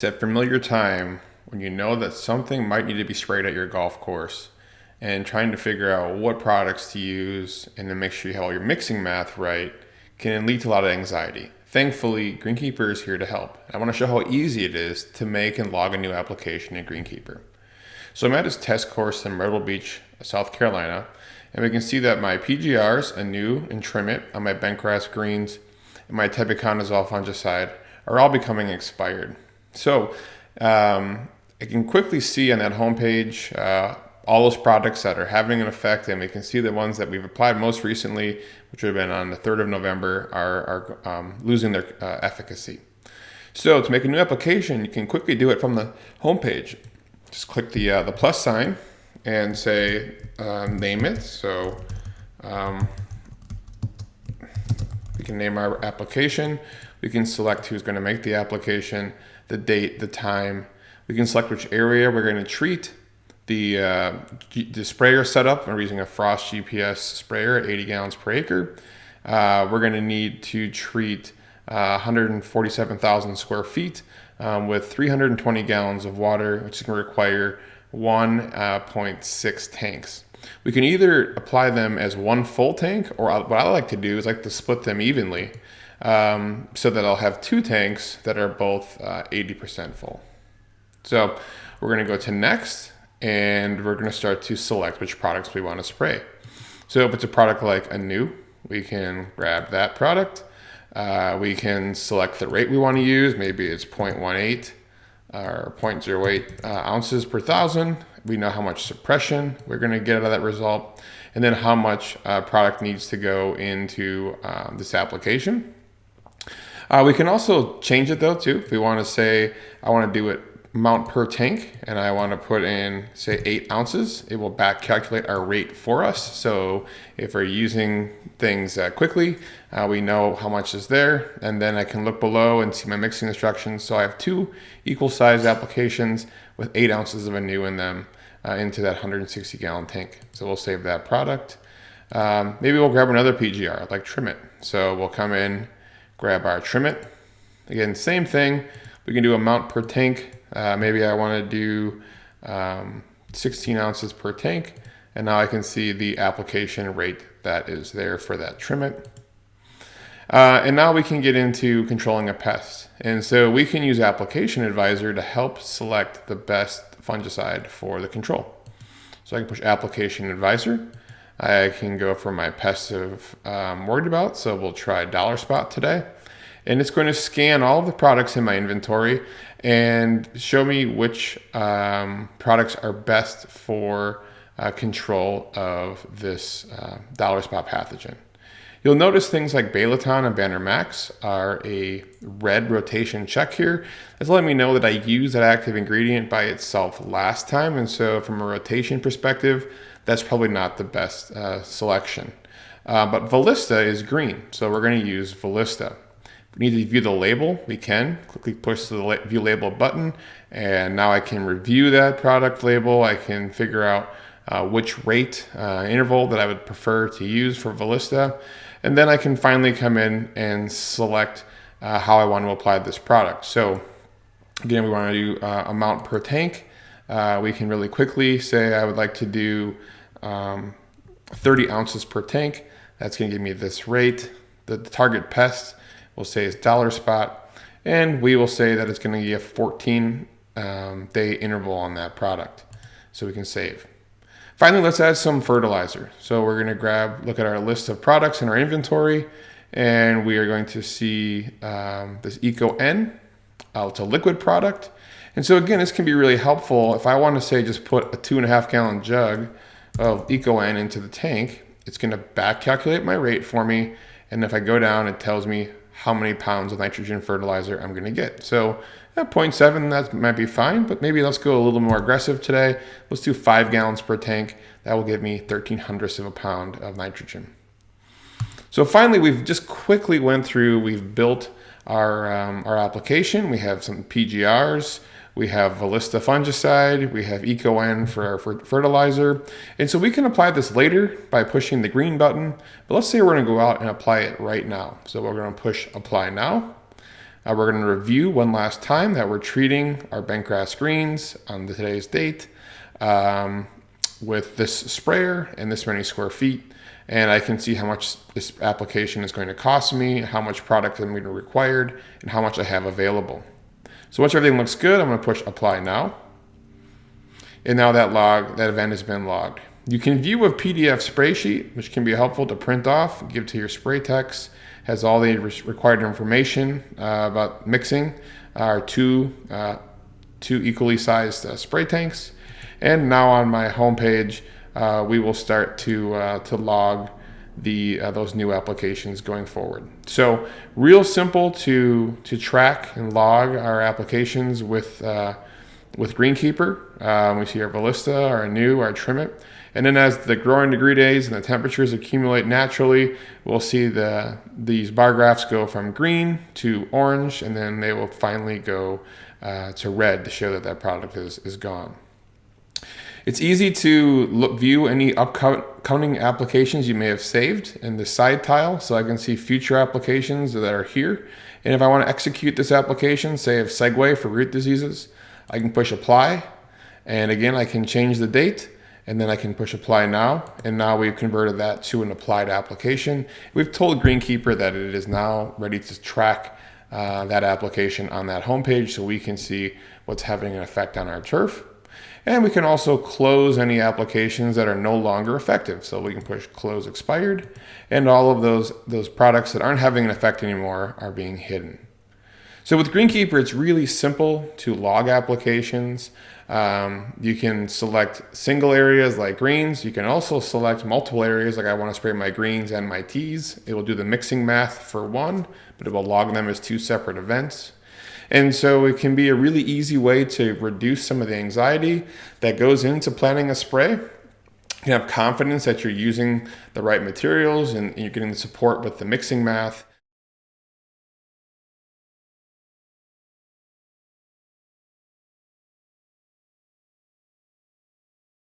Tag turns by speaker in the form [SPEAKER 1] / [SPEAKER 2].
[SPEAKER 1] That familiar time when you know that something might need to be sprayed at your golf course and trying to figure out what products to use and then make sure you have all your mixing math right can lead to a lot of anxiety. Thankfully, GreenKeeper is here to help. I want to show how easy it is to make and log a new application in GreenKeeper. So I'm at this test course in Myrtle Beach, South Carolina, and we can see that my PGRs, Anew and Trim It, on my bentgrass greens, and my tebuconazole fungicide are all becoming expired. So I can quickly see on that homepage all those products that are having an effect, and we can see the ones that we've applied most recently, which would have been on the 3rd of November, are losing their efficacy. So to make a new application, you can quickly do it from the homepage. Just click the plus sign and say name it. So we can name our application. We can select who's going to make the application, the date, the time. We can select which area we're going to treat. The sprayer setup, we're using a Frost GPS sprayer at 80 gallons per acre. We're going to need to treat 147,000 square feet with 320 gallons of water, which is going to require 1.6 tanks. We can either apply them as one full tank, or what I like to do is like to split them evenly so that I'll have 2 tanks that are both 80% full. So we're going to go to next, and we're going to start to select which products we want to spray. So if it's a product like Anew, we can grab that product. We can select the rate we want to use. Maybe it's 0.18 or 0.08 ounces per thousand. We know how much suppression we're going to get out of that result, and then how much product needs to go into this application. We can also change it though too. If we want to say, I want to do it amount per tank, and I want to put in, say, 8 ounces, it will back calculate our rate for us. So if we're using things quickly, we know how much is there, and then I can look below and see my mixing instructions. So I have 2 equal size applications with 8 ounces of Anew in them into that 160 gallon tank. So we'll save that product. Maybe we'll grab another PGR like Trim It. So we'll come in, grab our Trim It. Again, same thing. We can do amount per tank. Maybe I want to do 16 ounces per tank, and now I can see the application rate that is there for that Trim It. And now we can get into controlling a pest. And so we can use Application Advisor to help select the best fungicide for the control. So I can push Application Advisor. I can go for my pests I'm worried about. So we'll try Dollar Spot today. And it's going to scan all of the products in my inventory and show me which products are best for control of this dollar spot pathogen. You'll notice things like Balaton and Banner Max are a red rotation check here. That's letting me know that I used that active ingredient by itself last time. And so from a rotation perspective, that's probably not the best selection. But Valista is green, so we're going to use Valista. If we need to view the label, we can. Quickly push the View Label button, and now I can review that product label. I can figure out which rate interval that I would prefer to use for Valista. And then I can finally come in and select how I want to apply this product. So again, we want to do amount per tank. We can really quickly say I would like to do 30 ounces per tank. That's going to give me this rate. The target pest we'll say is Dollar Spot, and we will say that it's going to give a 14-day interval on that product. So we can save. Finally, let's add some fertilizer. So we're going to look at our list of products in our inventory, and we are going to see this Eco-N. It's a liquid product. And so again, this can be really helpful. If I want to say just put a 2.5 gallon jug of Eco-N into the tank, it's going to back calculate my rate for me. And if I go down, it tells me how many pounds of nitrogen fertilizer I'm going to get. So at 0.7, that might be fine, but maybe let's go a little more aggressive today. Let's do 5 gallons per tank. That will give me 13 hundredths of a pound of nitrogen. So finally, we've just quickly went through, we've built our application. We have some PGRs. We have Valista fungicide, we have Eco-N for our fertilizer. And so we can apply this later by pushing the green button, but let's say we're gonna go out and apply it right now. So we're gonna push apply now. We're going to review one last time that we're treating our bentgrass greens on today's date with this sprayer and this many square feet. And I can see how much this application is going to cost me, how much product I'm going to required, and how much I have available. So once everything looks good, I'm going to push apply now. And now that event has been logged. You can view a PDF spray sheet, which can be helpful to print off, give to your spray techs. Has all the required information about mixing our two equally sized spray tanks. And now on my homepage, we will start to log those new applications going forward. So real simple to track and log our applications with GreenKeeper. We see our Ballista, our New, our Trim-It. And then as the growing degree days and the temperatures accumulate naturally, we'll see these bar graphs go from green to orange, and then they will finally go to red to show that product is gone. It's easy to view any upcoming applications you may have saved in the side tile, so I can see future applications that are here. And if I want to execute this application, say I have segue for root diseases, I can push apply, and again I can change the date, and then I can push apply now, and now we've converted that to an applied application. We've told GreenKeeper that it is now ready to track that application on that homepage, so we can see what's having an effect on our turf. And we can also close any applications that are no longer effective. So we can push close expired, and all of those products that aren't having an effect anymore are being hidden. So with GreenKeeper, it's really simple to log applications. You can select single areas like greens. You can also select multiple areas, like I want to spray my greens and my teas. It will do the mixing math for one, but it will log them as two separate events. And so it can be a really easy way to reduce some of the anxiety that goes into planning a spray. You can have confidence that you're using the right materials and you're getting the support with the mixing math.